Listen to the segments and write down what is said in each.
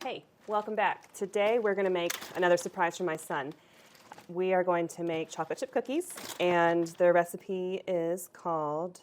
Hey, welcome back. Today we're going to make another surprise for my son. We are going to make chocolate chip cookies, and the recipe is called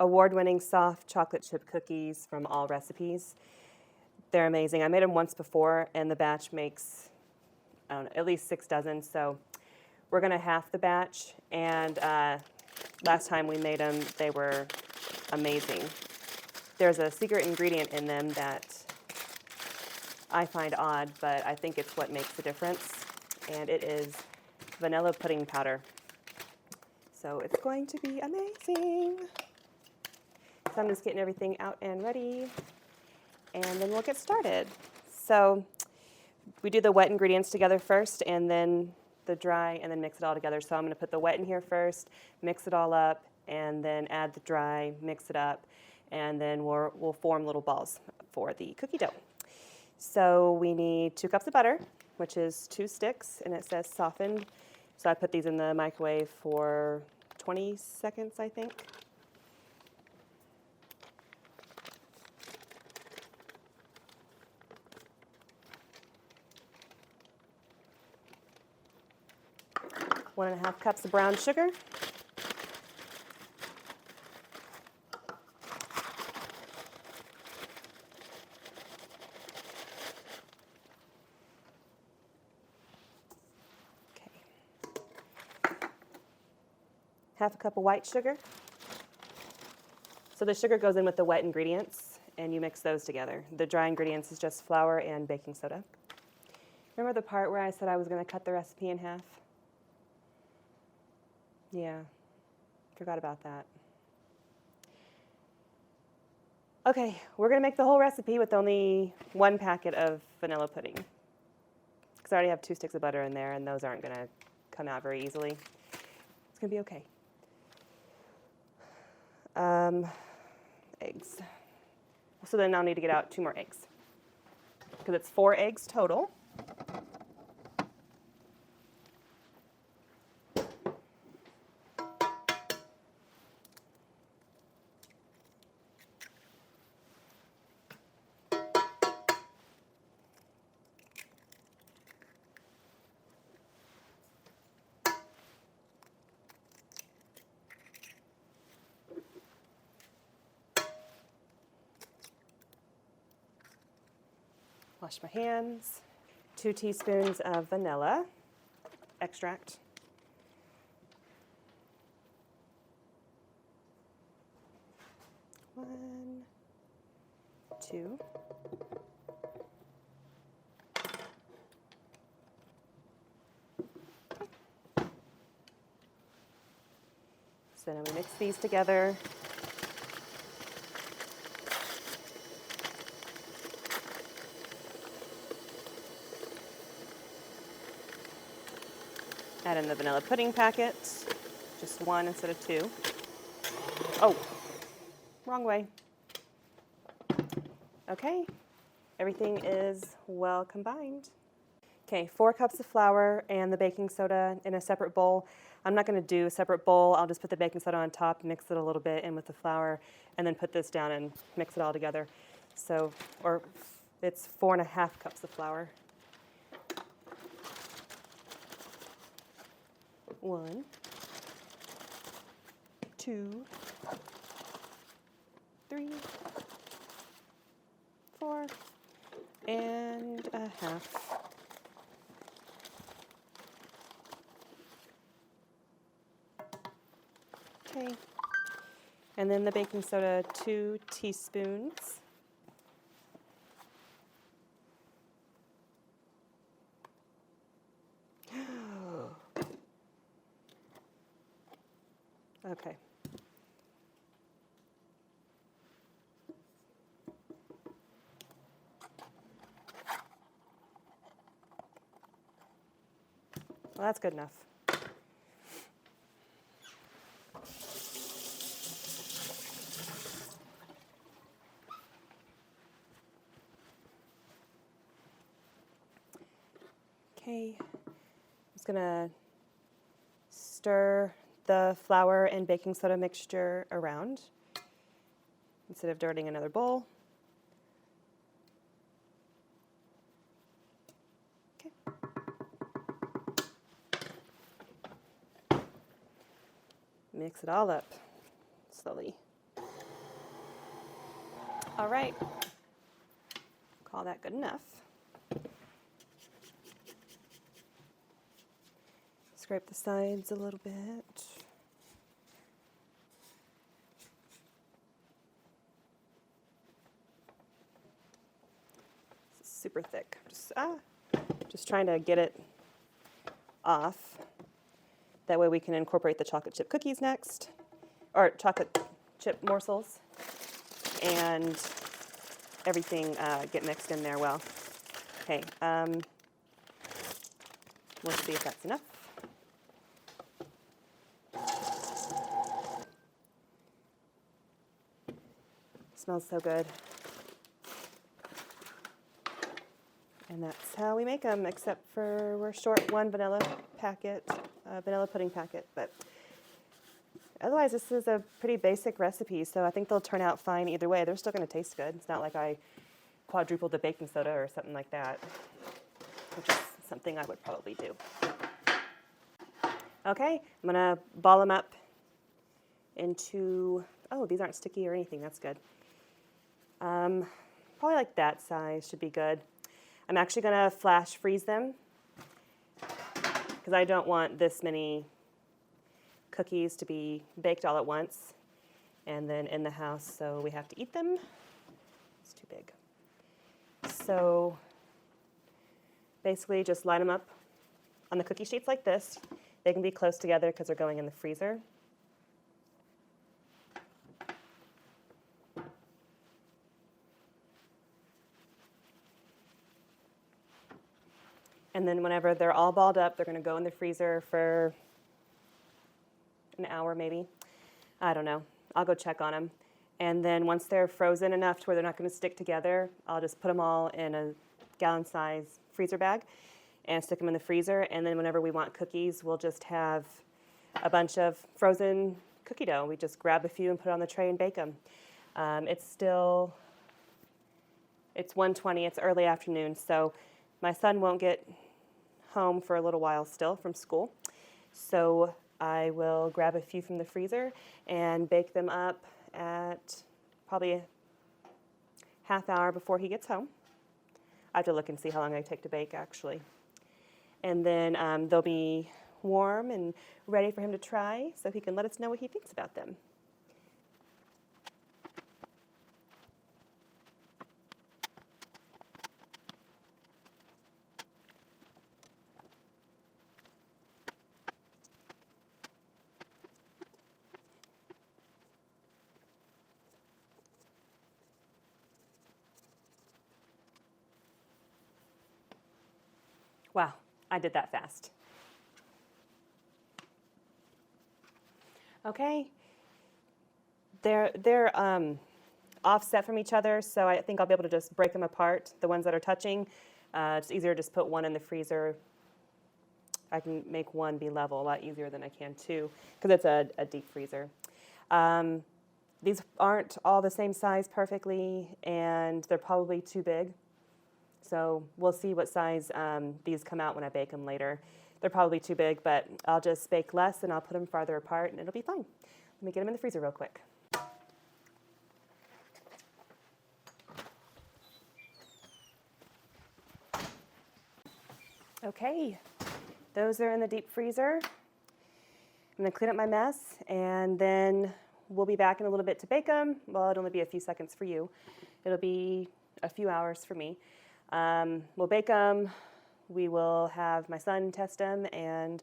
award-winning soft chocolate chip cookies from All Recipes. They're amazing. I made them once before, and the batch makes, I don't know, at least 6 dozen. So we're going to half the batch, and last time we made them, they were amazing. There's a secret ingredient in them that I find odd, but I think it's what makes the difference, and it is vanilla pudding powder. So it's going to be amazing. So I'm just getting everything out and ready, and then we'll get started. So we do the wet ingredients together first, and then the dry, and then mix it all together. So I'm going to put the wet in here first, mix it all up, and then add the dry, mix it up, and then we'll form little balls for the cookie dough. So we need 2 cups of butter, which is 2 sticks, and it says softened. So I put these in the microwave for 20 seconds, I think. One and a half cups of brown sugar. Half a cup of white sugar. So the sugar goes in with the wet ingredients, and you mix those together. The dry ingredients is just flour and baking soda. Remember the part where I said I was going to cut the recipe in half? Yeah, forgot about that. Okay, we're going to make the whole recipe with only 1 packet of vanilla pudding, because I already have 2 sticks of butter in there, and those aren't going to come out very easily. It's going to be okay. Eggs. So then I'll need to get out 2 more eggs, because it's 4 eggs total. Wash my hands. 2 teaspoons of vanilla extract. 1, 2. So then we mix these together. Add in the vanilla pudding packet, just 1 instead of 2. Oh, wrong way. Okay, everything is well combined. Okay, 4 cups of flour and the baking soda in a separate bowl. I'm not going to do a separate bowl. I'll just put the baking soda on top, mix it a little bit in with the flour, and then put this down and mix it all together. So, or it's 4.5 cups of flour. 1, 2, 3, 4, and a half. Okay, and then the baking soda, 2 teaspoons. Okay. Well, that's good enough. Okay, I'm just gonna stir the flour and baking soda mixture around instead of dirtying another bowl. Mix it all up slowly. All right, call that good enough. Scrape the sides a little bit. It's super thick. Just trying to get it off. That way we can incorporate the chocolate chip cookies next, or chocolate chip morsels, and everything get mixed in there well. Okay, we'll see if that's enough. Smells so good. And that's how we make them, except for we're short one vanilla pudding packet. But otherwise, this is a pretty basic recipe, so I think they'll turn out fine either way. They're still going to taste good. It's not like I quadrupled the baking soda or something like that, which is something I would probably do. Okay, I'm going to ball them up into, oh, these aren't sticky or anything. That's good. Probably like that size should be good. I'm actually going to flash freeze them because I don't want this many cookies to be baked all at once and then in the house, so we have to eat them. It's too big. So basically just line them up on the cookie sheets like this. They can be close together because they're going in the freezer. And then whenever they're all balled up, they're going to go in the freezer for an hour maybe. I don't know. I'll go check on them. And then once they're frozen enough to where they're not going to stick together, I'll just put them all in a gallon-size freezer bag and stick them in the freezer. And then whenever we want cookies, we'll just have a bunch of frozen cookie dough. We just grab a few and put it on the tray and bake them. It's 1:20. It's early afternoon, so my son won't get home for a little while still from school. So I will grab a few from the freezer and bake them up at probably a half hour before he gets home. I have to look and see how long they take to bake, actually. And then they'll be warm and ready for him to try so he can let us know what he thinks about them. Wow, I did that fast. Okay, they're offset from each other, so I think I'll be able to just break them apart, the ones that are touching. It's easier to just put one in the freezer. I can make one be level a lot easier than I can two, because it's a deep freezer. These aren't all the same size perfectly, and they're probably too big. So we'll see what size these come out when I bake them later. They're probably too big, but I'll just bake less and I'll put them farther apart and it'll be fine. Let me get them in the freezer real quick. Okay, those are in the deep freezer. I'm gonna clean up my mess and then we'll be back in a little bit to bake them. Well, it'll only be a few seconds for you. It'll be a few hours for me. We'll bake them, we will have my son test them, and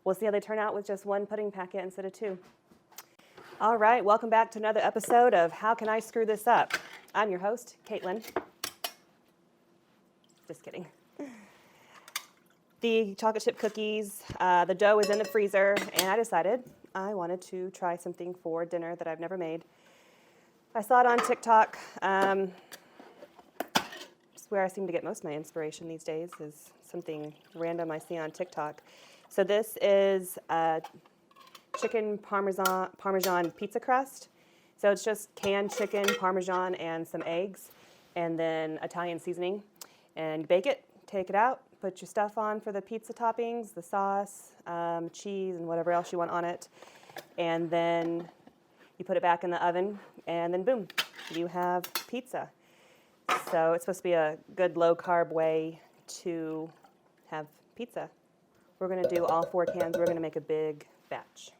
we'll see how they turn out with just one pudding packet instead of two. All right, welcome back to another episode of How Can I Screw This Up? I'm your host, Caitlin. Just kidding. The chocolate chip cookies, the dough is in the freezer, and I decided I wanted to try something for dinner that I've never made. I saw it on TikTok. Where I seem to get most of my inspiration these days is something random I see on TikTok. So this is chicken Parmesan pizza crust. So it's just canned chicken, Parmesan, and some eggs, and then Italian seasoning. And bake it, take it out, put your stuff on for the pizza toppings, the sauce, cheese, and whatever else you want on it. And then you put it back in the oven, and then boom, you have pizza. So it's supposed to be a good low-carb way to have pizza. We're going to do all 4 cans. We're going to make a big batch.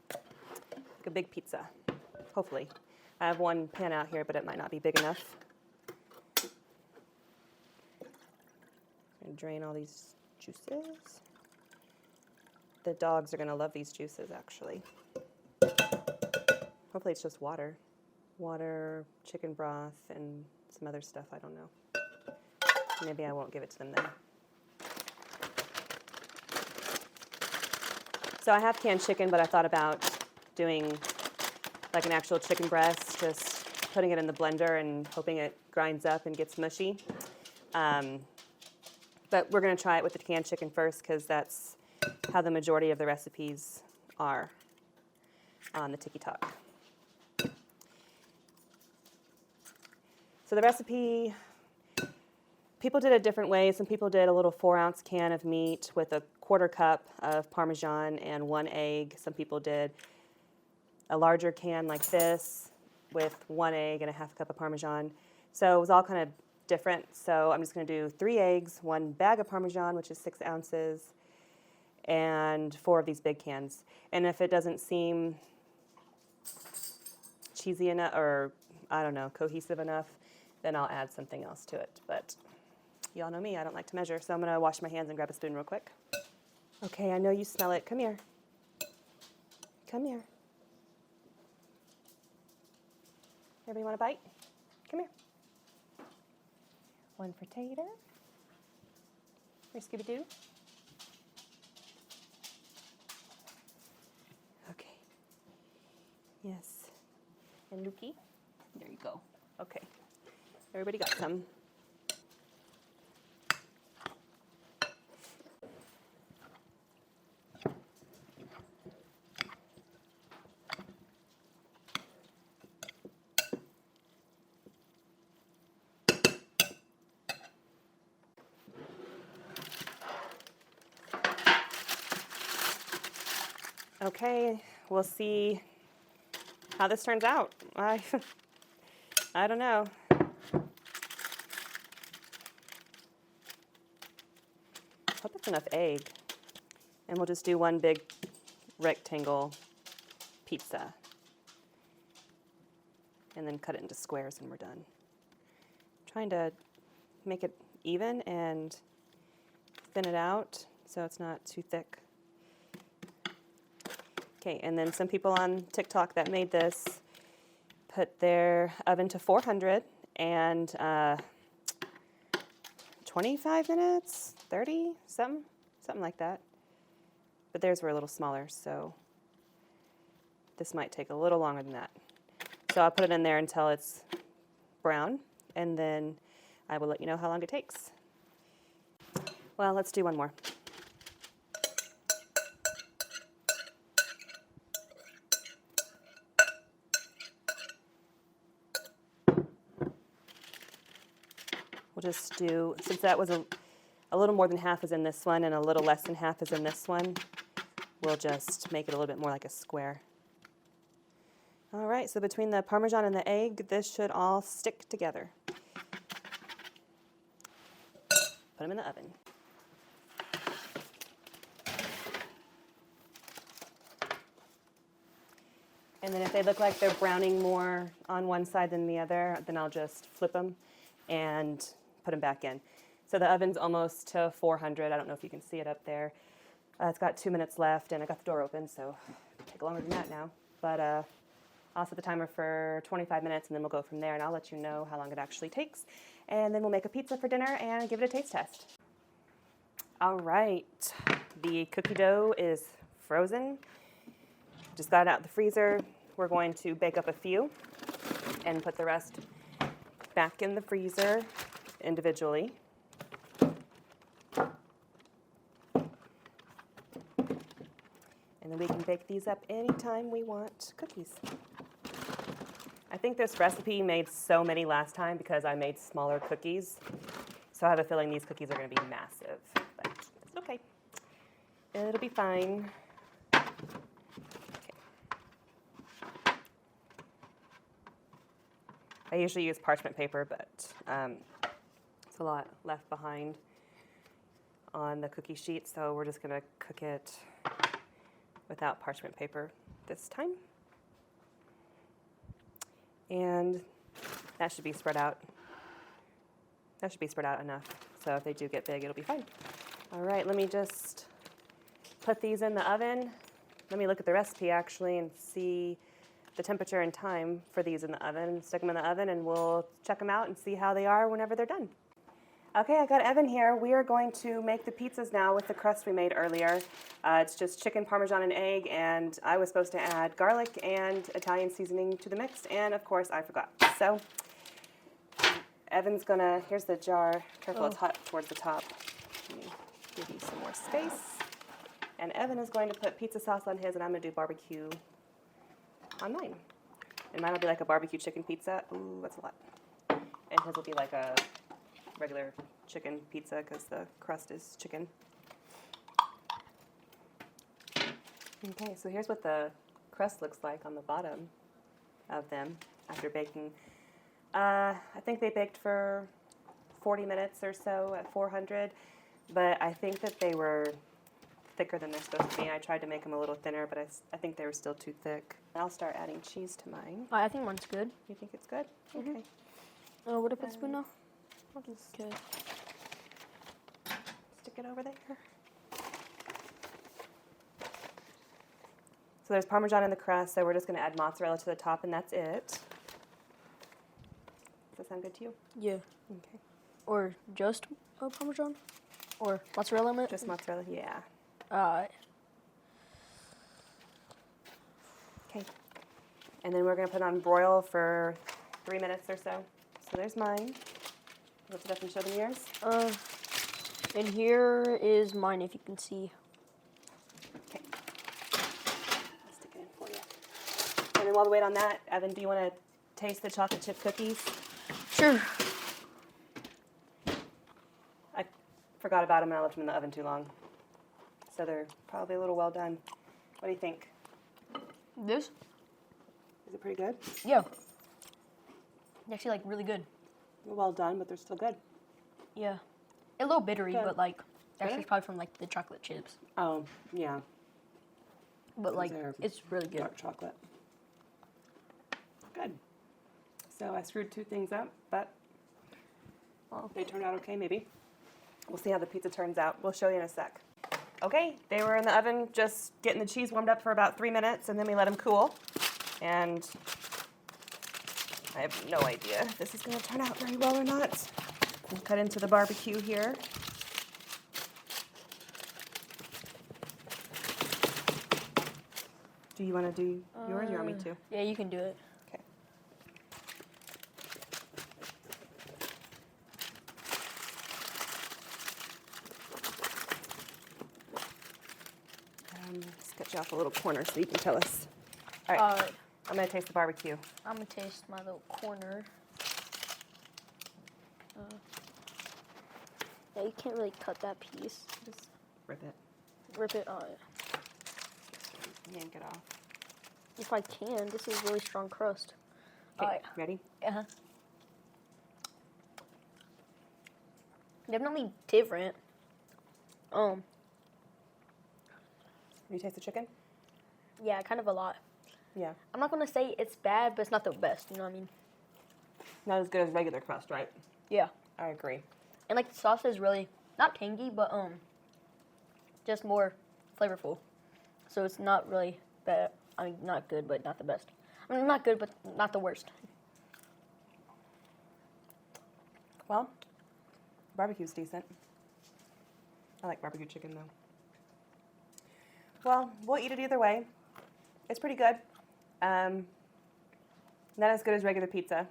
Like a big pizza, hopefully. I have one pan out here, but it might not be big enough. And drain all these juices. The dogs are going to love these juices, actually. Hopefully it's just water. Water, chicken broth, and some other stuff, I don't know. Maybe I won't give it to them then. So I have canned chicken, but I thought about doing like an actual chicken breast, just putting it in the blender and hoping it grinds up and gets mushy. But we're going to try it with the canned chicken first because that's how the majority of the recipes are on the TikTok. So the recipe, people did it different ways. Some people did a little 4-ounce can of meat with a 1/4 cup of Parmesan and 1 egg. Some people did a larger can like this with 1 egg and a 1/2 cup of Parmesan. So it was all kind of different. So I'm just going to do 3 eggs, 1 bag of Parmesan, which is 6 ounces, and 4 of these big cans. And if it doesn't seem cheesy enough, or I don't know, cohesive enough, then I'll add something else to it. But y'all know me, I don't like to measure, so I'm going to wash my hands and grab a spoon real quick. Okay, I know you smell it. Come here. Come here. Everybody want a bite? Come here. 1 for Tater. Here, Scooby-Doo. Okay. Yes. And Lukey. There you go. Okay. Everybody got some. Okay, we'll see how this turns out. I don't know. Hope it's enough egg. And we'll just do 1 big rectangle pizza. And then cut it into squares when we're done. Trying to make it even and thin it out so it's not too thick. Okay, and then some people on TikTok that made this put their oven to 400 and 25 minutes, 30, something like that. But theirs were a little smaller, so this might take a little longer than that. So I'll put it in there until it's brown, and then I will let you know how long it takes. Well, let's do 1 more. We'll just do, since that was a little more than half is in this one and a little less than half is in this one, we'll just make it a little bit more like a square. All right, so between the Parmesan and the egg, this should all stick together. Put them in the oven. And then if they look like they're browning more on one side than the other, then I'll just flip them and put them back in. So the oven's almost to 400. I don't know if you can see it up there. It's got 2 minutes left, and I got the door open, so it'll take longer than that now. But I'll set the timer for 25 minutes, and then we'll go from there, and I'll let you know how long it actually takes. And then we'll make a pizza for dinner and give it a taste test. All right, the cookie dough is frozen. Just got it out of the freezer. We're going to bake up a few and put the rest back in the freezer individually. And then we can bake these up anytime we want cookies. I think this recipe made so many last time because I made smaller cookies. So I have a feeling these cookies are going to be massive, but it's okay. It'll be fine. I usually use parchment paper, but it's a lot left behind on the cookie sheet, so we're just gonna cook it without parchment paper this time. And that should be spread out. That should be spread out enough, so if they do get big, it'll be fine. All right, let me just put these in the oven. Let me look at the recipe actually and see the temperature and time for these in the oven. Stick them in the oven and we'll check them out and see how they are whenever they're done. Okay, I got Evan here. We are going to make the pizzas now with the crust we made earlier. It's just chicken, Parmesan, and egg, and I was supposed to add garlic and Italian seasoning to the mix, and of course I forgot. So Evan's gonna, here's the jar. Careful, it's hot towards the top. Let me give you some more space. And Evan is going to put pizza sauce on his, and I'm gonna do barbecue on mine. And mine will be like a barbecue chicken pizza. Ooh, that's a lot. And his will be like a regular chicken pizza because the crust is chicken. Okay, so here's what the crust looks like on the bottom of them after baking. I think they baked for 40 minutes or so at 400, but I think that they were thicker than they're supposed to be. I tried to make them a little thinner, but I think they were still too thick. I'll start adding cheese to mine. I think mine's good. You think it's good? Okay. What if it's spoon now? Okay. Stick it over there. So there's Parmesan in the crust, so we're just going to add mozzarella to the top, and that's it. Does that sound good to you? Yeah. Okay. Or just Parmesan? Or mozzarella in it? Just mozzarella, yeah. Okay. And then we're going to put it on broil for 3 minutes or so. So there's mine. Lift it up and show them yours. And here is mine, if you can see. Okay. I'll stick it in for you. And then while we wait on that, Evan, do you want to taste the chocolate chip cookies? Sure. I forgot about them and I left them in the oven too long. So they're probably a little well done. What do you think? This? Is it pretty good? Yeah. It's actually like really good. Well done, but they're still good. Yeah. A little bittery, Good. but like that's Really? just probably from like the chocolate chips. Oh, yeah. But like They're it's really good. Dark chocolate. Good. So I screwed 2 things up, but they turned out okay, maybe. We'll see how the pizza turns out. We'll show you in a sec. Okay, they were in the oven just getting the cheese warmed up for about 3 minutes, and then we let them cool. And I have no idea if this is going to turn out very well or not. We'll cut into the barbecue here. Do you want to do yours or you want me to? Yeah, you can do it. Okay. Let's cut you off a little corner so you can tell us. All right, I'm going to taste the barbecue. I'm gonna taste my little corner. Yeah, you can't really cut that piece. Just rip it. Rip it. Yank it off. If I can, this is really strong crust. Okay, Alright. ready? Uh-huh. Definitely different. You taste the chicken? Yeah, kind of a lot. Yeah. I'm not gonna say it's bad, but it's not the best. You know what I mean? Not as good as regular crust, right? Yeah. I agree. And like the sauce is really not tangy, but just more flavorful. So it's not really bad. I mean, not good, but not the best. I mean, not good, but not the worst. Well, barbecue's decent. I like barbecue chicken though. Well, we'll eat it either way. It's pretty good. Not as good as regular pizza.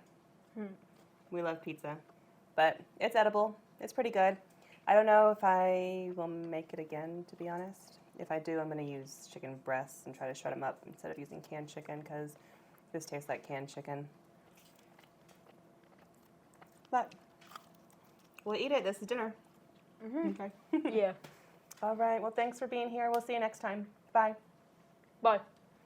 We love pizza, but it's edible. It's pretty good. I don't know if I will make it again, to be honest. If I do, I'm going to use chicken breasts and try to shred them up instead of using canned chicken because this tastes like canned chicken. But we'll eat it. This is dinner. Okay. Yeah. All right. Well, thanks for being here. We'll see you next time. Bye. Bye.